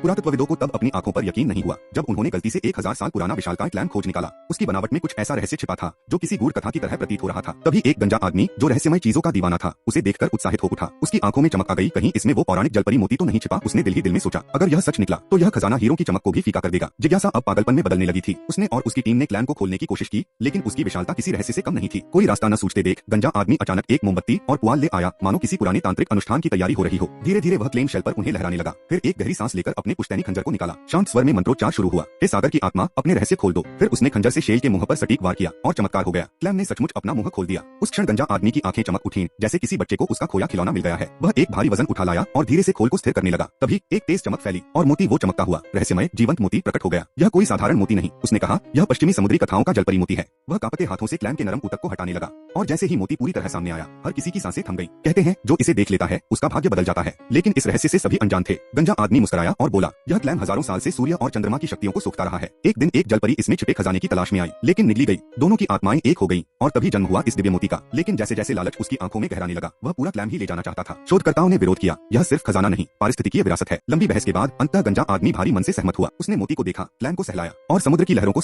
पुरातत्वविदों को तब अपनी आंखों पर यकीन नहीं हुआ जब उन्होंने गलती से 1000 साल पुराना विशालकाय क्लैम खोज निकाला। उसकी बनावट में कुछ ऐसा रहस्य छिपा था जो किसी गूढ़ कथा की तरह प्रतीत हो रहा था। तभी एक गंजा आदमी जो रहस्यमय चीजों का दीवाना था उसे देखकर उत्साहित हो उठा। उसकी आंखों में चमक आ गई, कहीं इसमें वो पौराणिक जलपरी मोती तो नहीं छिपा। उसने दिल ही दिल में सोचा, अगर यह सच निकला तो यह खजाना हीरों की चमक को भी फीका कर देगा। जिज्ञासा अब पागलपन में बदलने लगी थी। उसने और उसकी टीम ने क्लैम को खोलने की कोशिश की, लेकिन उसकी विशालता किसी रहस्य से कम नहीं थी। कोई रास्ता न सूझते देख गंजा आदमी अचानक एक मोमबत्ती और पुआल ले आया, मानो किसी पुराने तांत्रिक अनुष्ठान की तैयारी हो रही हो। धीरे धीरे वह क्लेम शेल पर उन्हें लहराने लगा। फिर एक गहरी सांस लेकर अपने पुश्तैनी खंजर को निकाला। शांत स्वर में मंत्रोच्चार शुरू हुआ, हे सागर की आत्मा, अपने रहस्य खोल दो। फिर उसने खंजर से शेल के मुंह पर सटीक वार किया और चमत्कार हो गया। क्लैम ने सचमुच अपना मुंह खोल दिया। उस क्षण गंजा आदमी की आंखें चमक उठीं, जैसे किसी बच्चे को उसका खोया खिलौना मिल गया है। वह एक भारी वजन उठा लाया और धीरे से खोल को स्थिर करने लगा। तभी एक तेज चमक फैली और मोती वो चमकता हुआ रहस्यमय जीवंत मोती प्रकट हो गया। यह कोई साधारण मोती नहीं, उसने कहा, यह पश्चिमी समुद्री कथाओं का जलपरी मोती है। वह कांपते हाथों से क्लैम के नरम ऊतक को हटाने लगा और जैसे ही मोती पूरी तरह सामने आया, हर किसी की सांसें थम गई। कहते हैं जो इसे देख लेता है उसका भाग्य बदल जाता है। लेकिन इस रहस्य से सभी अनजान थे। गंजा आदमी मुस्कुराया और बोला, यह क्लैम हजारों साल से सूर्य और चंद्रमा की शक्तियों को सोखता रहा है। एक दिन एक जलपरी इसमें छिपे खजाने की तलाश में आई, लेकिन निगली गई। दोनों की आत्माएं एक हो गईं और तभी जन्म हुआ इस दिव्य मोती का। लेकिन जैसे जैसे लालच उसकी आंखों में गहराने लगा, वह पूरा क्लैम ही ले जाना चाहता था। शोधकर्ताओं ने विरोध किया, यह सिर्फ खजाना नहीं, पारिस्थितिकीय विरासत है। लंबी बहस के बाद अंततः गंजा आदमी भारी मन से सहमत हुआ। उसने मोती को देखा, क्लैम को सहलाया और समुद्र की लहरों को